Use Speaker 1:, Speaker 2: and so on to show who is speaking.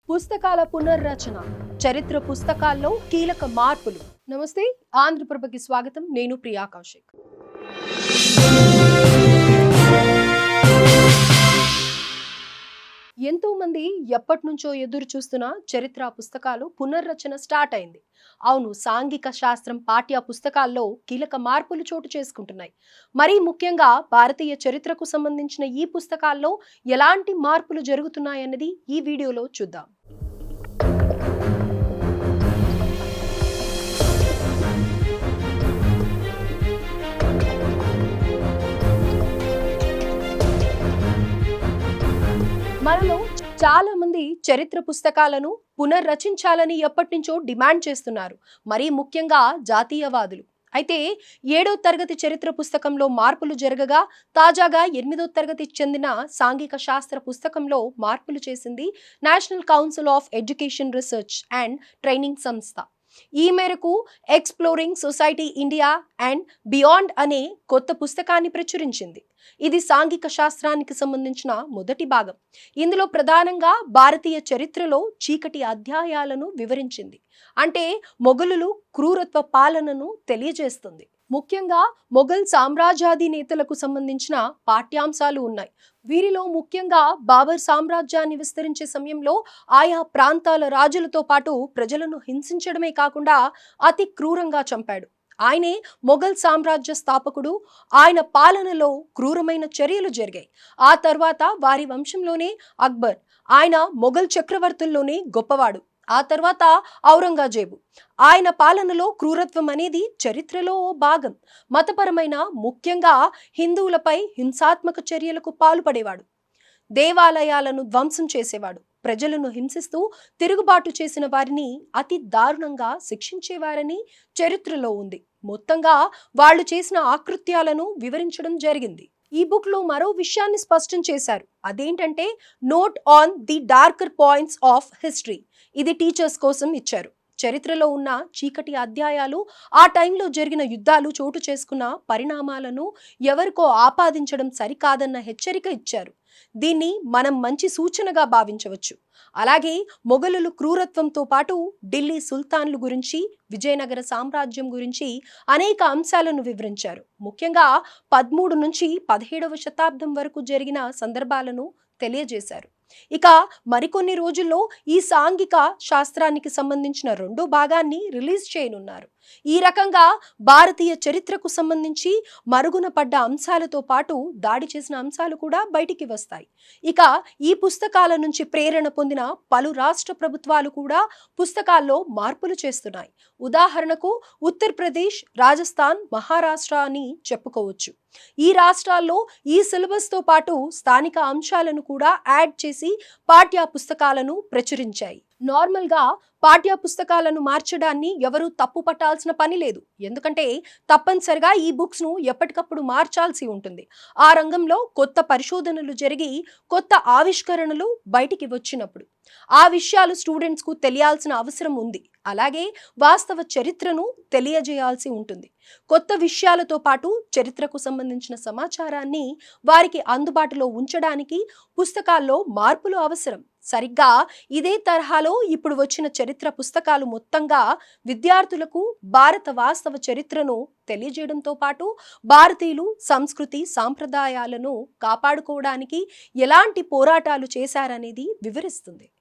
Speaker 1: పుస్తకాల పునర్రచన చరిత్ర పుస్తకాల్లో కీలక మార్పులు. నమస్తే, ఆంధ్రప్రభకి స్వాగతం. నేను ప్రియా కౌశిక్. ఎంతో మంది ఎప్పటి నుంచో ఎదురు చూస్తున్న చరిత్ర పుస్తకాలు పునర్రచన స్టార్ట్ అయింది. అవును, సాంఘిక శాస్త్రం పాఠ్య పుస్తకాల్లో కీలక మార్పులు చోటు చేసుకుంటున్నాయి. మరీ ముఖ్యంగా భారతీయ చరిత్రకు సంబంధించిన ఈ పుస్తకాల్లో ఎలాంటి మార్పులు జరుగుతున్నాయన్నది ఈ వీడియోలో చూద్దాం. మనలో చాలా మంది చరిత్ర పుస్తకాలను పునర్రచించాలని ఎప్పటి నుంచో డిమాండ్ చేస్తున్నారు. మరీ ముఖ్యంగా జాతీయవాదులు. అయితే 7వ తరగతి చరిత్ర పుస్తకంలో మార్పులు జరగగా తాజాగా 8వ తరగతికి చెందిన సాంఘిక శాస్త్ర పుస్తకంలో మార్పులు చేసింది national council of education research and training సంస్థ. ఈ మేరకు exploring society India and beyond అనే కొత్త పుస్తకాన్ని ప్రచురించింది. ఇది సాంఘిక శాస్త్రానికి సంబంధించిన మొదటి భాగం. ఇందులో ప్రధానంగా భారతీయ చరిత్రలో చీకటి అధ్యాయాలను వివరించింది. అంటే మొఘలులు క్రూరత్వ పాలనను తెలియజేస్తుంది. ముఖ్యంగా మొఘల్ సామ్రాజ్యాధినేతలకు సంబంధించిన పాఠ్యాంశాలు ఉన్నాయి. వీరిలో ముఖ్యంగా బాబర్ సామ్రాజ్యాన్ని విస్తరించే సమయంలో ఆయా ప్రాంతాల రాజులతో పాటు ప్రజలను హింసించడమే కాకుండా అతి క్రూరంగా చంపాడు. ఆయనే మొఘల్ సామ్రాజ్య స్థాపకుడు. ఆయన పాలనలో క్రూరమైన చర్యలు జరిగాయి. ఆ తర్వాత వారి వంశంలోనే అక్బర్. ఆయన మొఘల్ చక్రవర్తుల్లోనే గొప్పవాడు. ఆ తర్వాత ఔరంగజేబు. ఆయన పాలనలో క్రూరత్వం అనేది చరిత్రలో ఓ భాగం. మతపరమైన, ముఖ్యంగా హిందువులపై హింసాత్మక చర్యలకు పాల్పడేవాడు. దేవాలయాలను ధ్వంసం చేసేవాడు. ప్రజలను హింసిస్తూ తిరుగుబాటు చేసిన వారిని అతి దారుణంగా శిక్షించేవారని చరిత్రలో ఉంది. మొత్తంగా వాళ్ళు చేసిన ఆకృత్యాలను వివరించడం జరిగింది. ఈ బుక్ లో మరో విషయాన్ని స్పష్టం చేశారు. అదేంటంటే note on the darker points of history. ఇది టీచర్స్ కోసం ఇచ్చారు. చరిత్రలో ఉన్న చీకటి అధ్యాయాలు, ఆ టైంలో జరిగిన యుద్ధాలు, చోటు చేసుకున్న పరిణామాలను ఎవరికో ఆపాదించడం సరికాదన్న హెచ్చరిక ఇచ్చారు. దీన్ని మనం మంచి సూచనగా భావించవచ్చు. అలాగే మొఘలుల క్రూరత్వంతో పాటు ఢిల్లీ సుల్తాన్లు గురించి, విజయనగర సామ్రాజ్యం గురించి అనేక అంశాలను వివరించారు. ముఖ్యంగా 13 నుంచి 17వ శతాబ్దం వరకు జరిగిన సందర్భాలను తెలియజేశారు. ఇక మరికొన్ని రోజుల్లో ఈ సాంఘిక శాస్త్రానికి సంబంధించిన 2వ భాగాన్ని రిలీజ్ చేయనున్నారు. ఈ రకంగా భారతీయ చరిత్రకు సంబంధించి మరుగున పడ్డ అంశాలతో పాటు దాడి చేసిన అంశాలు కూడా బయటికి వస్తాయి. ఇక ఈ పుస్తకాల నుంచి ప్రేరణ పొందిన పలు రాష్ట్ర ప్రభుత్వాలు కూడా పుస్తకాల్లో మార్పులు చేస్తున్నాయి. ఉదాహరణకు ఉత్తరప్రదేశ్, రాజస్థాన్, మహారాష్ట్ర అని చెప్పుకోవచ్చు. ఈ రాష్ట్రాల్లో ఈ సిలబస్ తో పాటు స్థానిక అంశాలను కూడా యాడ్ చేసి పాఠ్య పుస్తకాలను ప్రచురించాయి. నార్మల్ గా పాఠ్య పుస్తకాలను మార్చడాన్ని ఎవరు తప్పు పట్టాల్సిన పని లేదు. ఎందుకంటే తప్పనిసరిగా ఈ బుక్స్ ను ఎప్పటికప్పుడు మార్చాల్సి ఉంటుంది. ఆ రంగంలో కొత్త పరిశోధనలు జరిగి కొత్త ఆవిష్కరణలు బయటికి వచ్చినప్పుడు ఆ విషయాలు స్టూడెంట్స్ కు తెలియాల్సిన అవసరం ఉంది. అలాగే వాస్తవ చరిత్రను తెలియజేయాల్సి ఉంటుంది. కొత్త విషయాలతో పాటు చరిత్రకు సంబంధించిన సమాచారాన్ని వారికి అందుబాటులో ఉంచడానికి పుస్తకాల్లో మార్పులు అవసరం. సరిగ్గా ఇదే తరహాలో ఇప్పుడు వచ్చిన చరిత్ర పుస్తకాలు మొత్తంగా విద్యార్థులకు భారత వాస్తవ చరిత్రను తెలియజేయడంతో పాటు భారతీయులు సంస్కృతి సాంప్రదాయాలను కాపాడుకోవడానికి ఎలాంటి పోరాటాలు చేశారనేది వివరిస్తుంది.